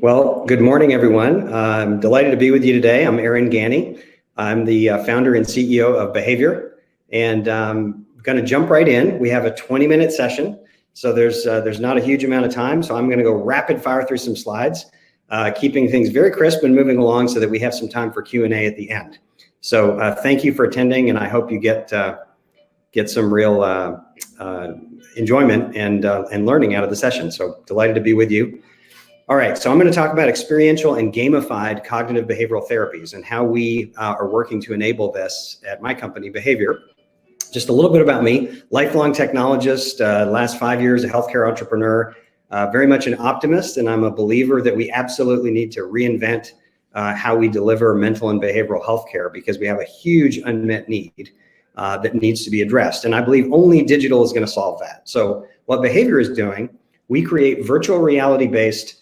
Well, good morning, everyone. I'm delighted to be with you today. I'm Aaron Gani. I'm the founder and CEO of Behavior, and I'm going to jump right in. We have a 20-minute session, so there's not a huge amount of time, so I'm going to go rapid fire through some slides, keeping things very crisp and moving along so that we have some time for Q&A at the end. So thank you for attending, and I hope you get some real enjoyment and learning out of the session. So delighted to be with you. All right, so I'm going to talk about experiential and gamified cognitive behavioral therapies and how we are working to enable this at my company, Behavior. Just a little bit about me: lifelong technologist, last 5 years a healthcare entrepreneur, very much an optimist, and I'm a believer that we absolutely need to reinvent how we deliver mental and behavioral healthcare, because we have a huge unmet need that needs to be addressed. And I believe only digital is going to solve that. So what Behavior is doing, we create virtual reality-based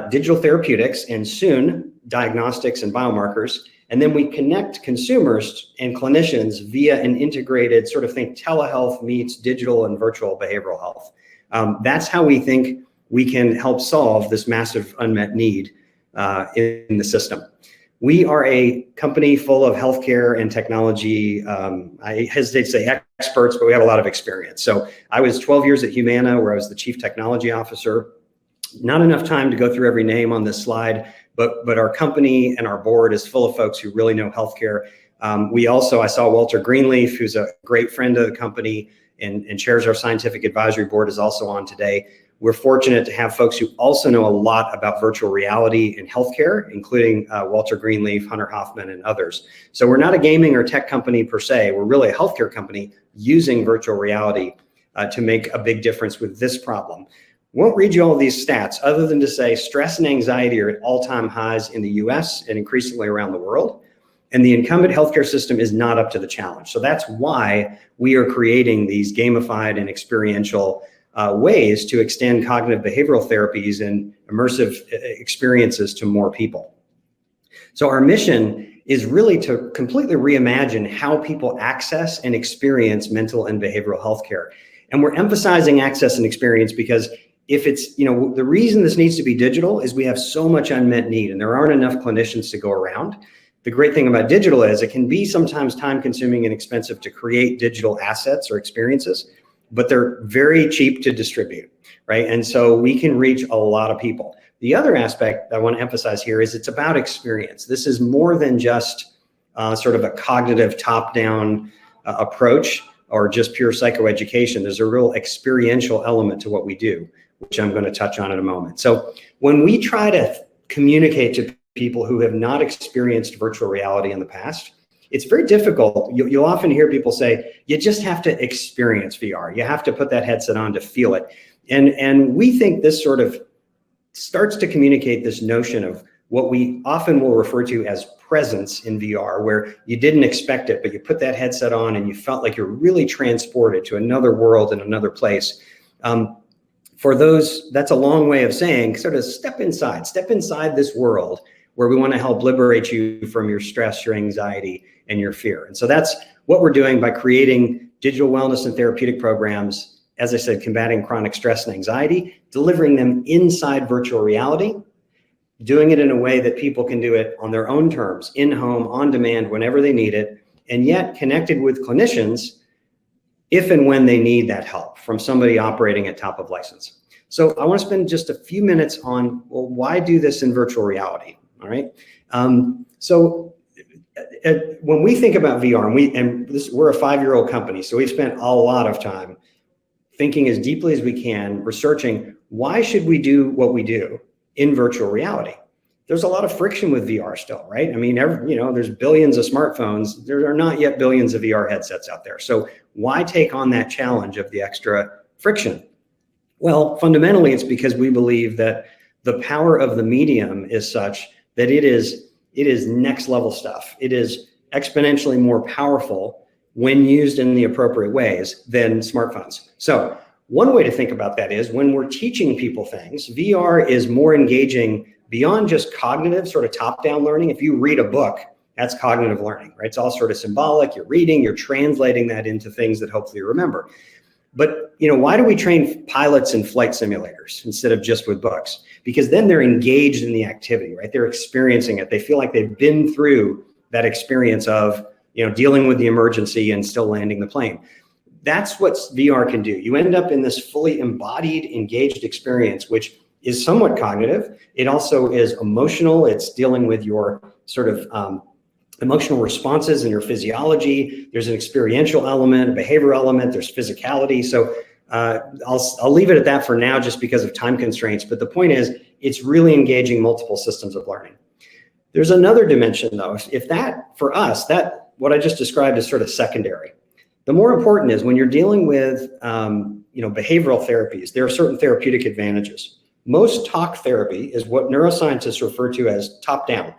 digital therapeutics and soon diagnostics and biomarkers. And then we connect consumers and clinicians via an integrated sort of think telehealth meets digital and virtual behavioral health. That's how we think we can help solve this massive unmet need in the system. We are a company full of healthcare and technology. I hesitate to say experts, but we have a lot of experience. So I was 12 years at Humana, where I was the chief technology officer. Not enough time to go through every name on this slide, but our company and our board is full of folks who really know healthcare. I saw Walter Greenleaf, who's a great friend of the company and chairs our scientific advisory board, is also on today. We're fortunate to have folks who also know a lot about virtual reality in healthcare, including Walter Greenleaf, Hunter Hoffman, and others. So we're not a gaming or tech company per se. We're really a healthcare company using virtual reality to make a big difference with this problem. Won't read you all of these stats other than to say stress and anxiety are at all-time highs in the US and increasingly around the world. And the incumbent healthcare system is not up to the challenge. So that's why we are creating these gamified and experiential ways to extend cognitive behavioral therapies and immersive experiences to more people. So our mission is really to completely reimagine how people access and experience mental and behavioral healthcare. And we're emphasizing access and experience because if it's, the reason this needs to be digital is we have so much unmet need and there aren't enough clinicians to go around. The great thing about digital is it can be sometimes time consuming and expensive to create digital assets or experiences, but they're very cheap to distribute, right? And so we can reach a lot of people. The other aspect I want to emphasize here is it's about experience. This is more than just sort of a cognitive top-down approach or just pure psychoeducation. There's a real experiential element to what we do, which I'm going to touch on in a moment. So when we try to communicate to people who have not experienced virtual reality in the past, it's very difficult. You'll often hear people say, you just have to experience VR. You have to put that headset on to feel it. And we think this sort of starts to communicate this notion of what we often will refer to as presence in VR, where you didn't expect it, but you put that headset on and you felt like you're really transported to another world and another place. For those, that's a long way of saying sort of step inside this world where we want to help liberate you from your stress, your anxiety, and your fear. And so that's what we're doing by creating digital wellness and therapeutic programs, as I said, combating chronic stress and anxiety, delivering them inside virtual reality, doing it in a way that people can do it on their own terms, in home, on demand, whenever they need it, and yet connected with clinicians if and when they need that help from somebody operating at top of license. So I want to spend just a few minutes on, well, why do this in virtual reality? All right. When we think about VR, we're a 5-year-old company, so we've spent a lot of time thinking as deeply as we can, researching why should we do what we do in virtual reality. There's a lot of friction with VR still, right? I mean, there's billions of smartphones. There are not yet billions of VR headsets out there. So why take on that challenge of the extra friction? Well, fundamentally, it's because we believe that the power of the medium is such that it is next level stuff. It is exponentially more powerful when used in the appropriate ways than smartphones. So one way to think about that is when we're teaching people things, VR is more engaging beyond just cognitive sort of top-down learning. If you read a book, that's cognitive learning, right? It's all sort of symbolic. You're reading, you're translating that into things that hopefully you remember. But why do we train pilots in flight simulators instead of just with books? Because then they're engaged in the activity, right? They're experiencing it. They feel like they've been through that experience of dealing with the emergency and still landing the plane. That's what VR can do. You end up in this fully embodied, engaged experience, which is somewhat cognitive. It also is emotional. It's dealing with your sort of emotional responses and your physiology. There's an experiential element, a behavioral element, there's physicality. So I'll leave it at that for now just because of time constraints. But the point is, it's really engaging multiple systems of learning. There's another dimension though. If that, for us, that what I just described is sort of secondary. The more important is when you're dealing with behavioral therapies, there are certain therapeutic advantages. Most talk therapy is what neuroscientists refer to as top-down.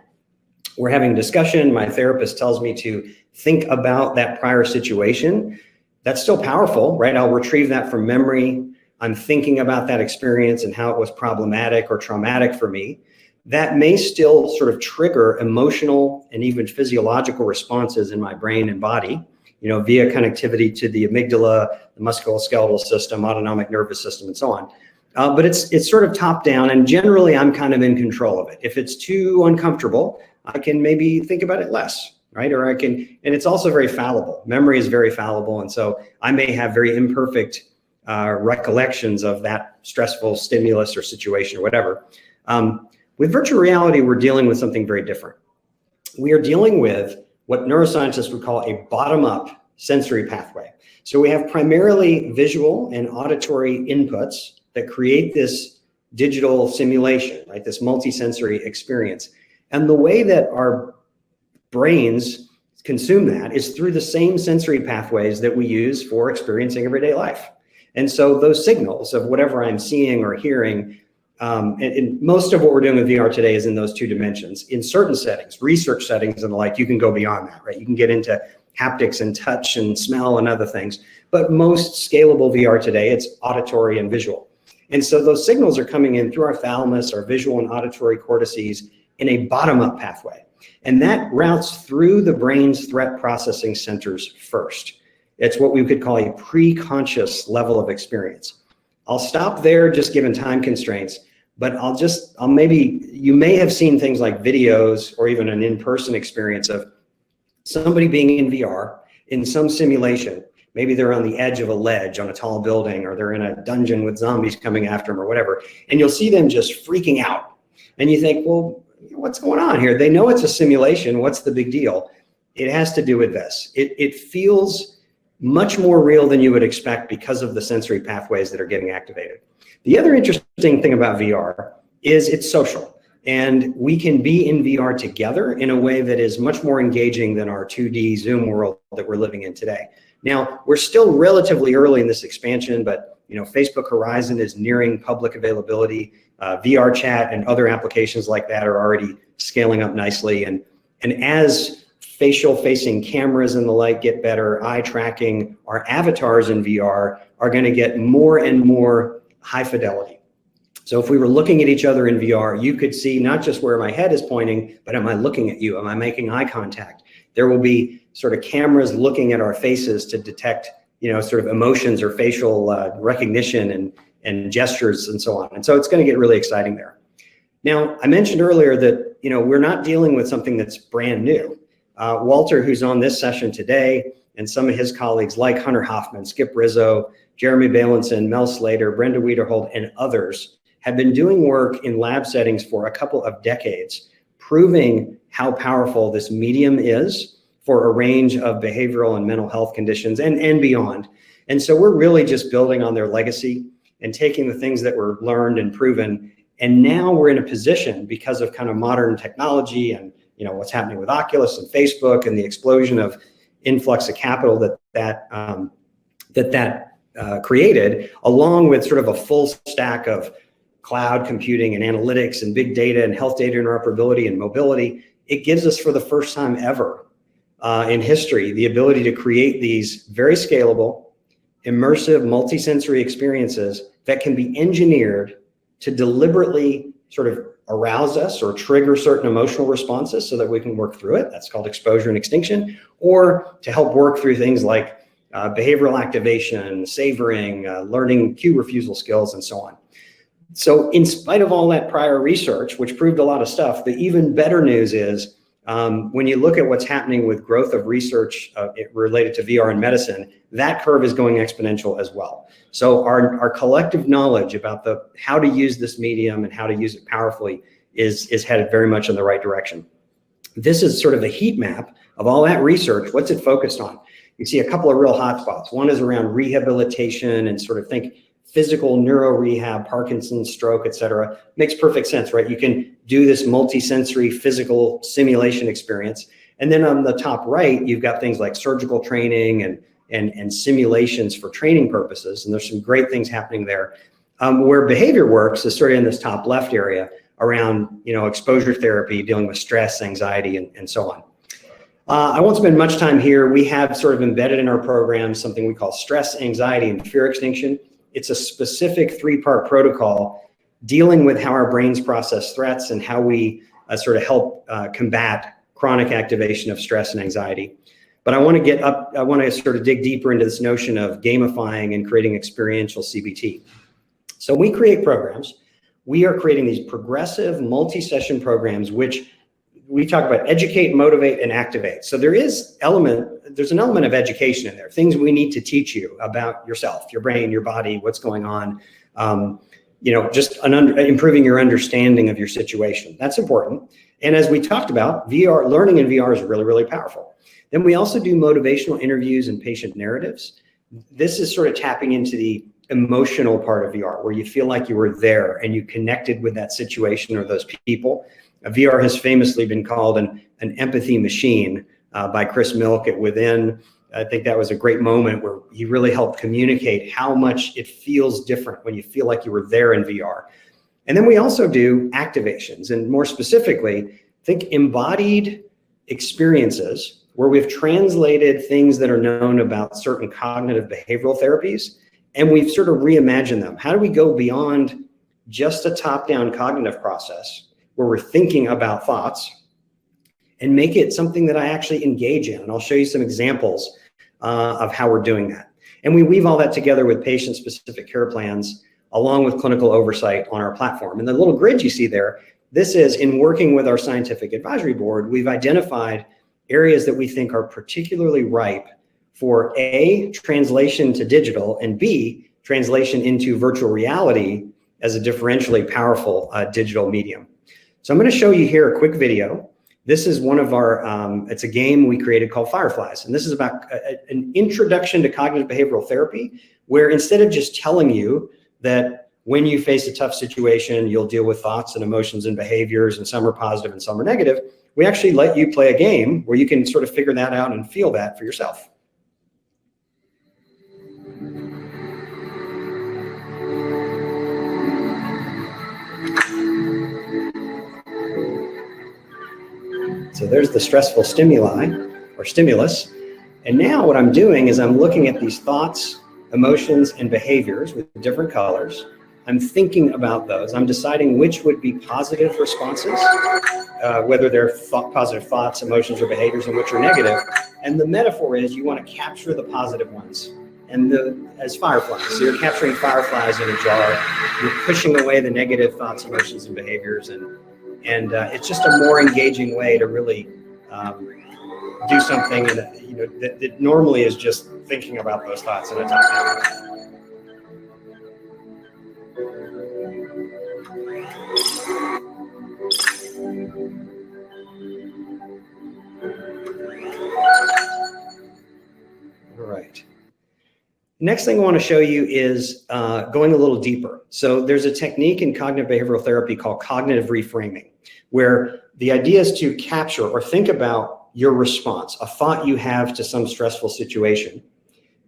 We're having a discussion, my therapist tells me to think about that prior situation. That's still powerful, right? I'll retrieve that from memory. I'm thinking about that experience and how it was problematic or traumatic for me. That may still sort of trigger emotional and even physiological responses in my brain and body, via connectivity to the amygdala, the musculoskeletal system, autonomic nervous system, and so on. But it's sort of top down, and generally I'm kind of in control of it. If it's too uncomfortable, I can maybe think about it less, right? Or and it's also very fallible. Memory is very fallible, and so I may have very imperfect recollections of that stressful stimulus or situation or whatever. With virtual reality, we're dealing with something very different. We are dealing with what neuroscientists would call a bottom-up sensory pathway. So we have primarily visual and auditory inputs that create this digital simulation, right? This multisensory experience. And the way that our brains consume that is through the same sensory pathways that we use for experiencing everyday life. And so those signals of whatever I'm seeing or hearing, and most of what we're doing with VR today is in those two dimensions. In certain settings, research settings and the like, you can go beyond that, right? You can get into haptics and touch and smell and other things. But most scalable VR today, it's auditory and visual. And so those signals are coming in through our thalamus, our visual and auditory cortices in a bottom-up pathway. And that routes through the brain's threat processing centers first. It's what we could call a pre-conscious level of experience. I'll stop there just given time constraints, but you may have seen things like videos or even an in-person experience of somebody being in VR in some simulation. Maybe they're on the edge of a ledge on a tall building, or they're in a dungeon with zombies coming after them or whatever. And you'll see them just freaking out. And you think, well, what's going on here? They know it's a simulation. What's the big deal? It has to do with this. It feels much more real than you would expect because of the sensory pathways that are getting activated. The other interesting thing about VR is it's social. And we can be in VR together in a way that is much more engaging than our 2D Zoom world that we're living in today. Now, we're still relatively early in this expansion, but Facebook Horizon is nearing public availability. VR chat and other applications like that are already scaling up nicely. And as facial facing cameras and the like get better, eye tracking, our avatars in VR are going to get more and more high fidelity. So if we were looking at each other in VR, you could see not just where my head is pointing, but am I looking at you? Am I making eye contact? There will be sort of cameras looking at our faces to detect, sort of emotions or facial recognition and gestures and so on. And so it's going to get really exciting there. Now, I mentioned earlier that, we're not dealing with something that's brand new. Walter, who's on this session today, and some of his colleagues like Hunter Hoffman, Skip Rizzo, Jeremy Bailenson, Mel Slater, Brenda Wiederhold, and others have been doing work in lab settings for a couple of decades, proving how powerful this medium is for a range of behavioral and mental health conditions and beyond. And so we're really just building on their legacy and taking the things that were learned and proven. And now we're in a position, because of kind of modern technology and what's happening with Oculus and Facebook and the explosion of influx of capital that created, along with sort of a full stack of cloud computing and analytics and big data and health data interoperability and mobility. It gives us, for the first time ever in history, the ability to create these very scalable, immersive, multisensory experiences that can be engineered to deliberately sort of arouse us or trigger certain emotional responses so that we can work through it. That's called exposure and extinction, or to help work through things like behavioral activation, savoring, learning cue refusal skills, and so on. So in spite of all that prior research, which proved a lot of stuff, the even better news is when you look at what's happening with growth of research related to VR in medicine, that curve is going exponential as well. So our collective knowledge about how to use this medium and how to use it powerfully is headed very much in the right direction. This is sort of a heat map of all that research. What's it focused on? You see a couple of real hotspots. One is around rehabilitation and sort of think physical neuro rehab, Parkinson's, stroke, et cetera. Makes perfect sense, right? You can do this multi-sensory physical simulation experience. And then on the top right, you've got things like surgical training and simulations for training purposes. And there's some great things happening there. Where behavior works is sort of in this top left area around, exposure therapy, dealing with stress, anxiety, and so on. I won't spend much time here. We have sort of embedded in our program something we call stress, anxiety, and fear extinction. It's a specific 3-part protocol dealing with how our brains process threats and how we sort of help combat chronic activation of stress and anxiety. But I want to sort of dig deeper into this notion of gamifying and creating experiential CBT. So we create programs. We are creating these progressive multi-session programs, which we talk about educate, motivate, and activate. So there's an element of education in there, things we need to teach you about yourself, your brain, your body, what's going on, just improving your understanding of your situation. That's important. And as we talked about, learning in VR is really, really powerful. Then we also do motivational interviews and patient narratives. This is sort of tapping into the emotional part of VR, where you feel like you were there and you connected with that situation or those people. VR has famously been called an empathy machine by Chris Milk at Within. I think that was a great moment where he really helped communicate how much it feels different when you feel like you were there in VR. And then we also do activations, and more specifically, think embodied experiences where we've translated things that are known about certain cognitive behavioral therapies, and we've sort of reimagined them. How do we go beyond just a top-down cognitive process where we're thinking about thoughts and make it something that I actually engage in? And I'll show you some examples of how we're doing that. And we weave all that together with patient-specific care plans along with clinical oversight on our platform. And the little grid you see there, this is in working with our scientific advisory board, we've identified areas that we think are particularly ripe for A, translation to digital, and B, translation into virtual reality as a differentially powerful digital medium. So I'm going to show you here a quick video. This is one of our, it's a game we created called Fireflies. And this is about an introduction to cognitive behavioral therapy, where instead of just telling you that when you face a tough situation, you'll deal with thoughts and emotions and behaviors, and some are positive and some are negative, we actually let you play a game where you can sort of figure that out and feel that for yourself. So there's the stressful stimuli or stimulus. And now what I'm doing is I'm looking at these thoughts, emotions, and behaviors with different colors. I'm thinking about those. I'm deciding which would be positive responses, whether they're positive thoughts, emotions, or behaviors, and which are negative. And the metaphor is you want to capture the positive ones. And as fireflies, so you're capturing fireflies in a jar. You're pushing away the negative thoughts, emotions, and behaviors. And it's just a more engaging way to really do something that normally is just thinking about those thoughts in a top-down way. All right. Next thing I want to show you is going a little deeper. So there's a technique in cognitive behavioral therapy called cognitive reframing, where the idea is to capture or think about your response, a thought you have to some stressful situation,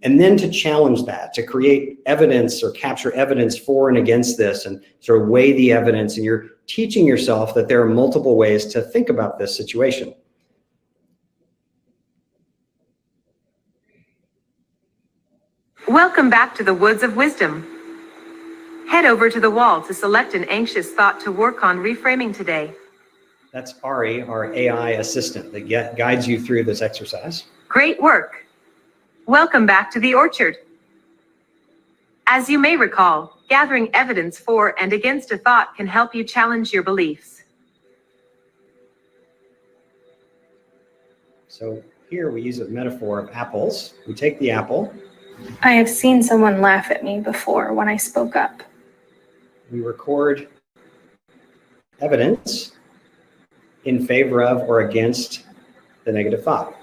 and then to challenge that, to create evidence or capture evidence for and against this and sort of weigh the evidence. And you're teaching yourself that there are multiple ways to think about this situation. Welcome back to the Woods of Wisdom. Head over to the wall to select an anxious thought to work on reframing today. That's Ari, our AI assistant that guides you through this exercise. Great work. Welcome back to the orchard. As you may recall, gathering evidence for and against a thought can help you challenge your beliefs. So here we use a metaphor of apples. We take the apple. I have seen someone laugh at me before when I spoke up. We record evidence in favor of or against the negative thought.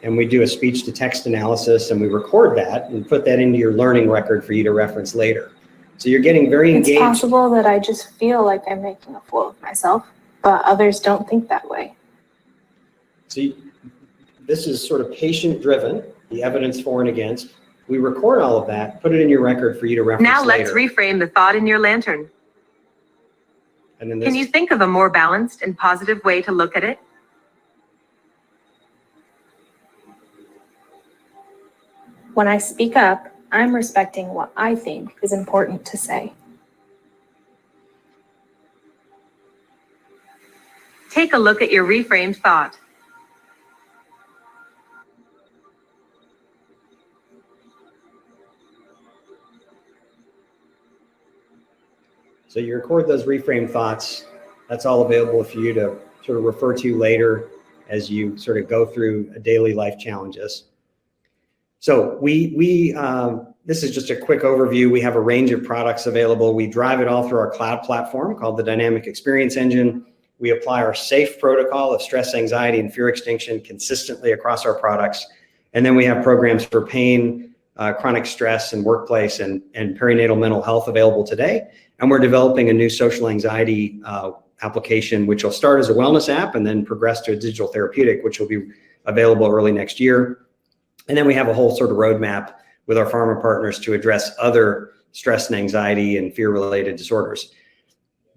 And we do a speech to text analysis and we record that and put that into your learning record for you to reference later. So you're getting very engaged. It's possible that I just feel like I'm making a fool of myself, but others don't think that way. So this is sort of patient driven, the evidence for and against. We record all of that, put it in your record for you to reference Now later. let's reframe the thought in your lantern. And then Can you think of a more balanced and positive way to look at it? When I speak up, I'm respecting what I think is important to say. Take a look at your reframed thought. So you record those reframed thoughts. That's all available for you to sort of refer to later as you sort of go through daily life challenges. So this is just a quick overview. We have a range of products available. We drive it all through our cloud platform called the Dynamic Experience Engine. We apply our SAFE protocol of stress, anxiety, and fear extinction consistently across our products. And then we have programs for pain, chronic stress, and workplace and perinatal mental health available today. And we're developing a new social anxiety application, which will start as a wellness app and then progress to a digital therapeutic, which will be available early next year. And then we have a whole sort of roadmap with our pharma partners to address other stress and anxiety and fear-related disorders.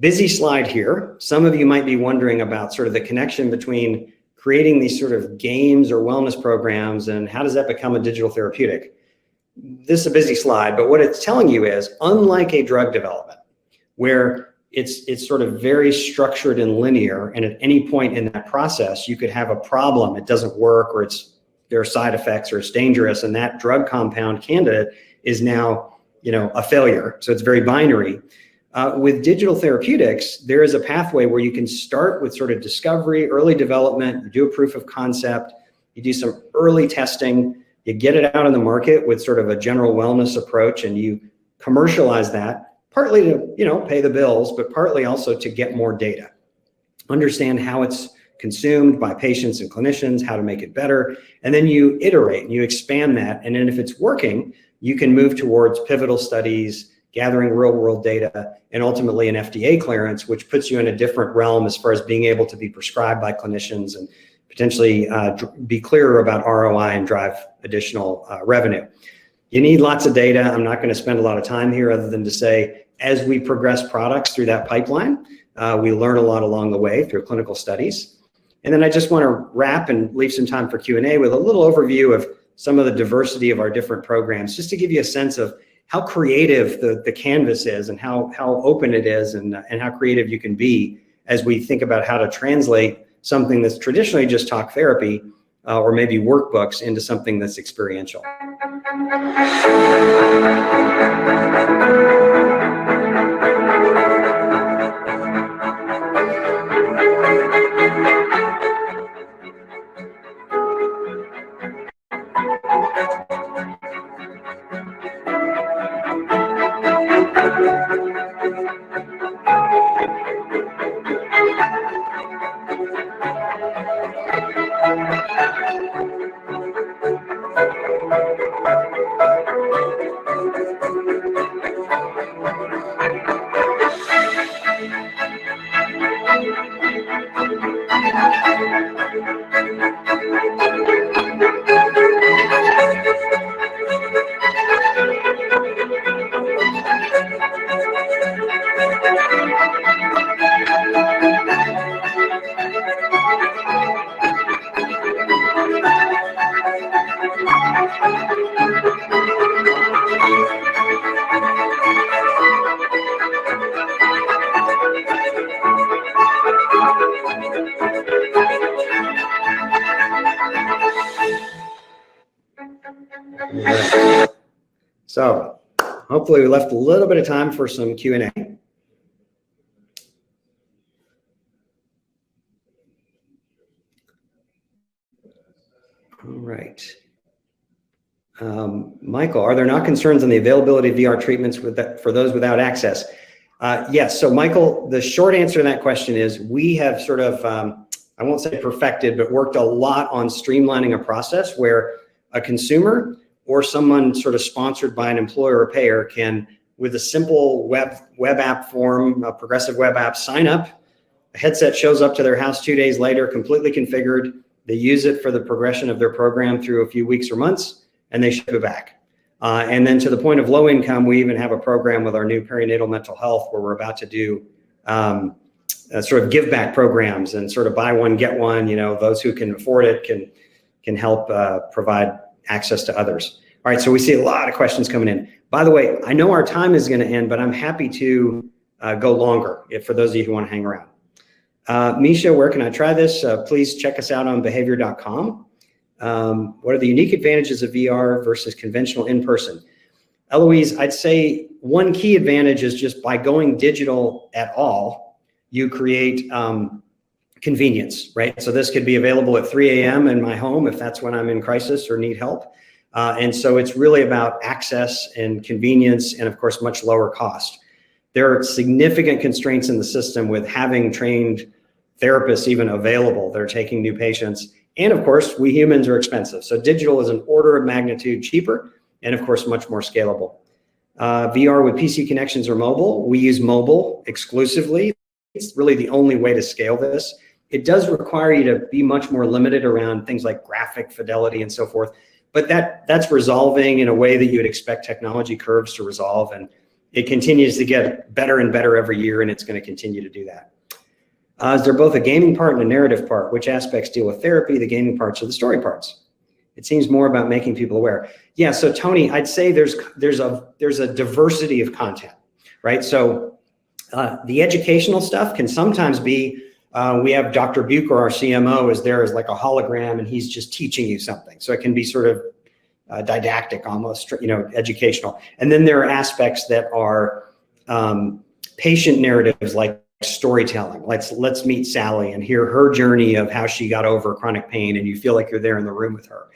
Busy slide here. Some of you might be wondering about sort of the connection between creating these sort of games or wellness programs and how does that become a digital therapeutic? This is a busy slide, but what it's telling you is, unlike a drug development, where it's sort of very structured and linear, and at any point in that process, you could have a problem, it doesn't work, or there are side effects, or it's dangerous, and that drug compound candidate is now, a failure. So it's very binary. With digital therapeutics, there is a pathway where you can start with sort of discovery, early development, you do a proof of concept, you do some early testing, you get it out in the market with sort of a general wellness approach, and you commercialize that, partly to, pay the bills, but partly also to get more data, understand how it's consumed by patients and clinicians, how to make it better, and then you iterate and you expand that. And then if it's working, you can move towards pivotal studies, gathering real world data, and ultimately an FDA clearance, which puts you in a different realm as far as being able to be prescribed by clinicians and potentially be clearer about ROI and drive additional revenue. You need lots of data. I'm not going to spend a lot of time here other than to say, as we progress products through that pipeline, we learn a lot along the way through clinical studies. And then I just want to wrap and leave some time for Q&A with a little overview of some of the diversity of our different programs, just to give you a sense of how creative the canvas is and how open it is and how creative you can be as we think about how to translate something that's traditionally just talk therapy or maybe workbooks into something that's experiential. All right. So hopefully we left a little bit of time for some Q&A. All right. Michael, are there not concerns on the availability of VR treatments for those without access? Yes. So Michael, the short answer to that question is we have sort of, I won't say perfected, but worked a lot on streamlining a process where a consumer or someone sort of sponsored by an employer or payer can, with a simple web app form, a progressive web app, sign up. A headset shows up to their house 2 days later, completely configured. They use it for the progression of their program through a few weeks or months, and they ship it back. And then to the point of low income, we even have a program with our new perinatal mental health where we're about to do sort of give back programs and sort of buy one, get one. You know, those who can afford it can help provide access to others. All right, so we see a lot of questions coming in. By the way, I know our time is going to end, but I'm happy to go longer for those of you who want to hang around. Misha, where can I try this? Please check us out on behavior.com. What are the unique advantages of VR versus conventional in-person? Eloise, I'd say one key advantage is just by going digital at all, you create convenience, right? So this could be available at 3 a.m. in my home if that's when I'm in crisis or need help. And so it's really about access and convenience and, of course, much lower cost. There are significant constraints in the system with having trained therapists even available that are taking new patients. And of course, we humans are expensive. So digital is an order of magnitude cheaper and of course, much more scalable. VR with PC connections or mobile, we use mobile exclusively. It's really the only way to scale this. It does require you to be much more limited around things like graphic fidelity and so forth, but that's resolving in a way that you would expect technology curves to resolve. And it continues to get better and better every year, and it's going to continue to do that. Is there both a gaming part and a narrative part? Which aspects deal with therapy, the gaming parts or the story parts? It seems more about making people aware. Yeah, so Tony, I'd say there's a diversity of content, right? So the educational stuff can sometimes be, we have Dr. Bucher, our CMO, is there as like a hologram, and he's just teaching you something. So it can be sort of didactic, almost, educational. And then there are aspects that are patient narratives, like storytelling. Let's meet Sally and hear her journey of how she got over chronic pain, and you feel like you're there in the room with her.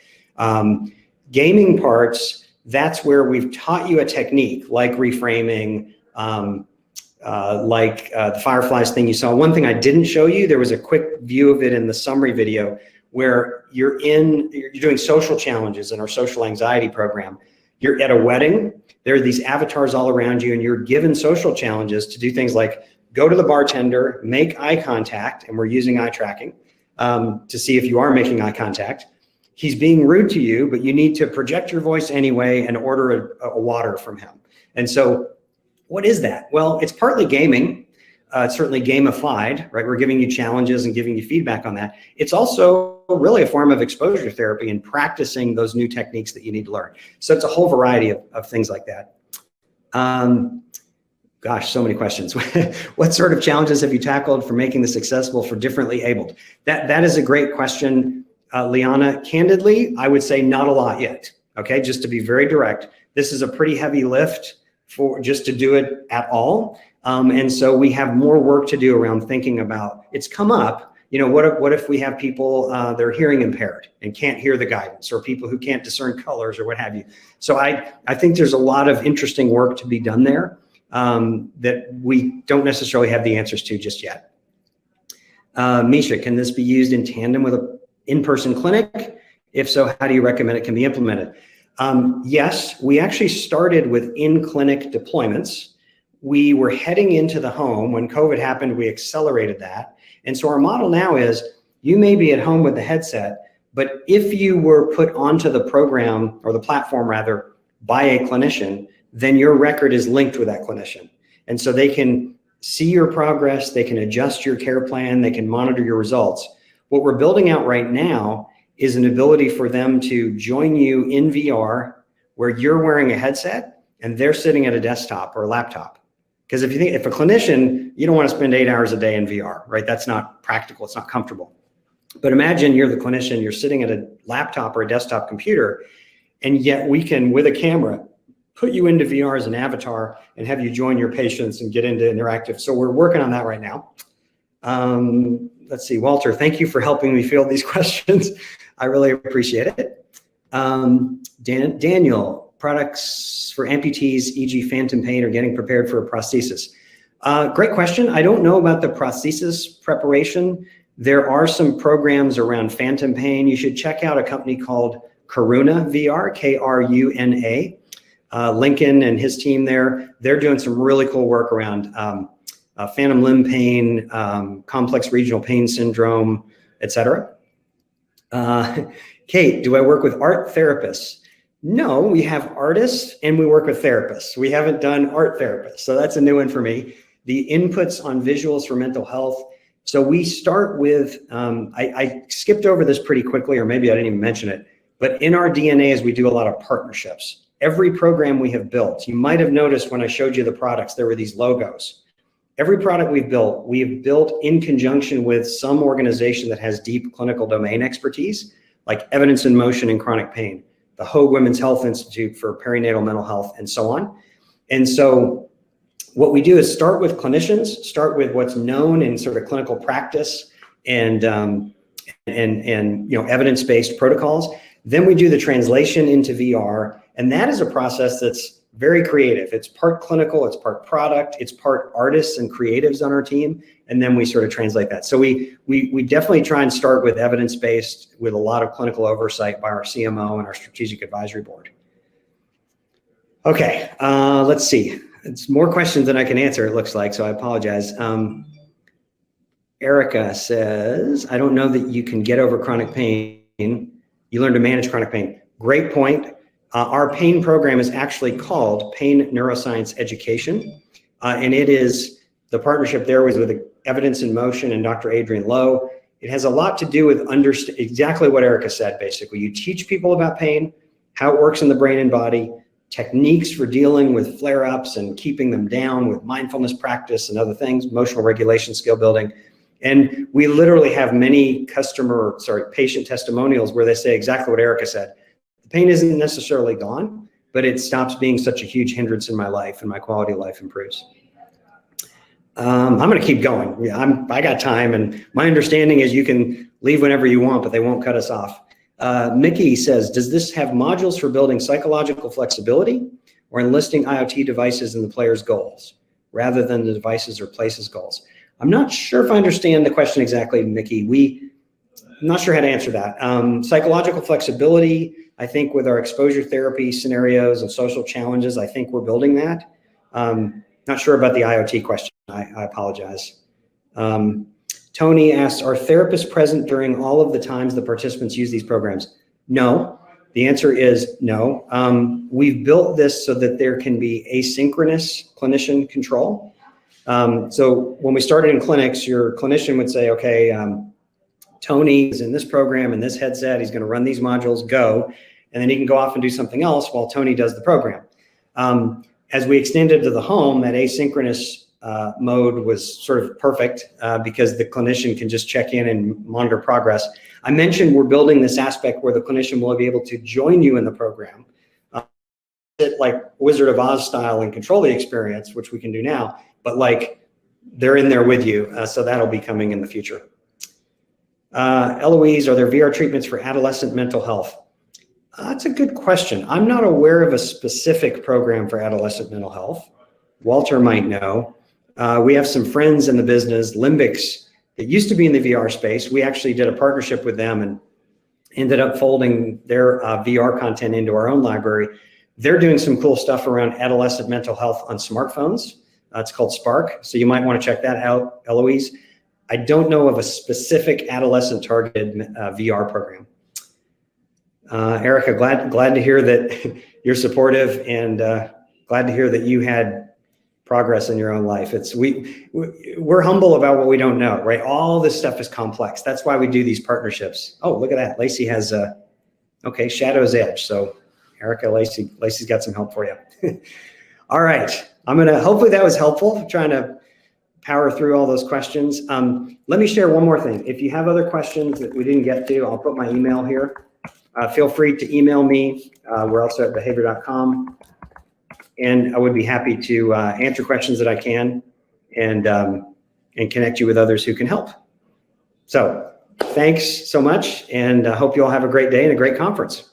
Gaming parts, that's where we've taught you a technique like reframing, like the Fireflies thing you saw. One thing I didn't show you, there was a quick view of it in the summary video where you're doing social challenges in our social anxiety program. You're at a wedding, there are these avatars all around you, and you're given social challenges to do things like go to the bartender, make eye contact, and we're using eye tracking to see if you are making eye contact. He's being rude to you, but you need to project your voice anyway and order a water from him. And so what is that? Well, it's partly gaming. It's certainly gamified, right? We're giving you challenges and giving you feedback on that. It's also really a form of exposure therapy and practicing those new techniques that you need to learn. So it's a whole variety of things like that. Gosh, so many questions. What sort of challenges have you tackled for making this accessible for differently abled? That is a great question, Liana. Candidly, I would say not a lot yet. Okay, just to be very direct, this is a pretty heavy lift for just to do it at all. And so we have more work to do around thinking about, it's come up, what if we have people that are hearing impaired and can't hear the guidance, or people who can't discern colors or what have you. So I think there's a lot of interesting work to be done there that we don't necessarily have the answers to just yet. Misha, can this be used in tandem with an in-person clinic? If so, how do you recommend it can be implemented? Yes, we actually started with in-clinic deployments. We were heading into the home. When COVID happened, we accelerated that. And so our model now is you may be at home with the headset, but if you were put onto the program, or the platform rather, by a clinician, then your record is linked with that clinician. And so they can see your progress, they can adjust your care plan, they can monitor your results. What we're building out right now is an ability for them to join you in VR where you're wearing a headset and they're sitting at a desktop or a laptop. Because if a clinician, you don't want to spend 8 hours a day in VR, right? That's not practical, it's not comfortable. But imagine you're the clinician, you're sitting at a laptop or a desktop computer, And yet we can, with a camera, put you into VR as an avatar and have you join your patients and get into interactive. So we're working on that right now. Let's see, Walter, thank you for helping me field these questions. I really appreciate it. Daniel, products for amputees, e.g. phantom pain, or getting prepared for a prosthesis. Great question. I don't know about the prosthesis preparation. There are some programs around phantom pain. You should check out a company called Karuna VR, K-R-U-N-A. Lincoln and his team there, they're doing some really cool work around phantom limb pain, complex regional pain syndrome, etc. Kate, do I work with art therapists? No, we have artists and we work with therapists. We haven't done art therapists, so that's a new one for me. The inputs on visuals for mental health. So we start with, I skipped over this pretty quickly, or maybe I didn't even mention it, but in our DNA is we do a lot of partnerships. Every program we have built, you might have noticed when I showed you the products, there were these logos. Every product we have built in conjunction with some organization that has deep clinical domain expertise, like Evidence in Motion in Chronic Pain, the Hoag Women's Health Institute for Perinatal Mental Health, and so on. And so what we do is start with clinicians, start with what's known in sort of clinical practice and evidence-based protocols. Then we do the translation into VR, and that is a process that's very creative. It's part clinical, it's part product, it's part artists and creatives on our team, and then we sort of translate that. So we definitely try and start with evidence-based with a lot of clinical oversight by our CMO and our strategic advisory board. Okay, let's see. It's more questions than I can answer, it looks like, so I apologize. Erica says, I don't know that you can get over chronic pain. You learn to manage chronic pain. Great point. Our pain program is actually called Pain Neuroscience Education, and it is, the partnership there was with Evidence in Motion and Dr. Adrian Lowe. It has a lot to do with exactly what Erica said, basically. You teach people about pain, how it works in the brain and body, techniques for dealing with flare-ups and keeping them down with mindfulness practice and other things, emotional regulation, skill building. And we literally have many patient testimonials where they say exactly what Erica said. The pain isn't necessarily gone, but it stops being such a huge hindrance in my life and my quality of life improves. I'm going to keep going. Yeah, I got time, and my understanding is you can leave whenever you want, but they won't cut us off. Mickey says, does this have modules for building psychological flexibility or enlisting IoT devices in the player's goals rather than the devices or places goals? I'm not sure if I understand the question exactly, Mickey. I'm not sure how to answer that. Psychological flexibility, I think with our exposure therapy scenarios and social challenges, I think we're building that. Not sure about the IoT question. I apologize. Tony asks, are therapists present during all of the times the participants use these programs? No. The answer is no. We've built this so that there can be asynchronous clinician control. So when we started in clinics, your clinician would say, okay, Tony is in this program, in this headset, he's going to run these modules, go, and then he can go off and do something else while Tony does the program. As we extended to the home, that asynchronous mode was sort of perfect because the clinician can just check in and monitor progress. I mentioned we're building this aspect where the clinician will be able to join you in the program, like Wizard of Oz style, and control the experience, which we can do now, but like they're in there with you. So that'll be coming in the future. Eloise, are there VR treatments for adolescent mental health? That's a good question. I'm not aware of a specific program for adolescent mental health. Walter might know. We have some friends in the business, Limbics, that used to be in the VR space. We actually did a partnership with them and ended up folding their VR content into our own library. They're doing some cool stuff around adolescent mental health on smartphones. It's called Spark. So you might want to check that out, Eloise. I don't know of a specific adolescent targeted VR program. Erica, glad to hear that you're supportive, and glad to hear that you had progress in your own life. We're humble about what we don't know, right? All this stuff is complex. That's why we do these partnerships. Oh, look at that. Lacey has okay, Shadow's Edge. So Erica, Lacey's got some help for you. All right. Hopefully that was helpful. I'm trying to power through all those questions. Let me share one more thing. If you have other questions that we didn't get to, I'll put my email here. feel free to email me. We're also at behavior.com. And I would be happy to answer questions that I can and connect you with others who can help. So thanks so much, and I hope you all have a great day and a great conference.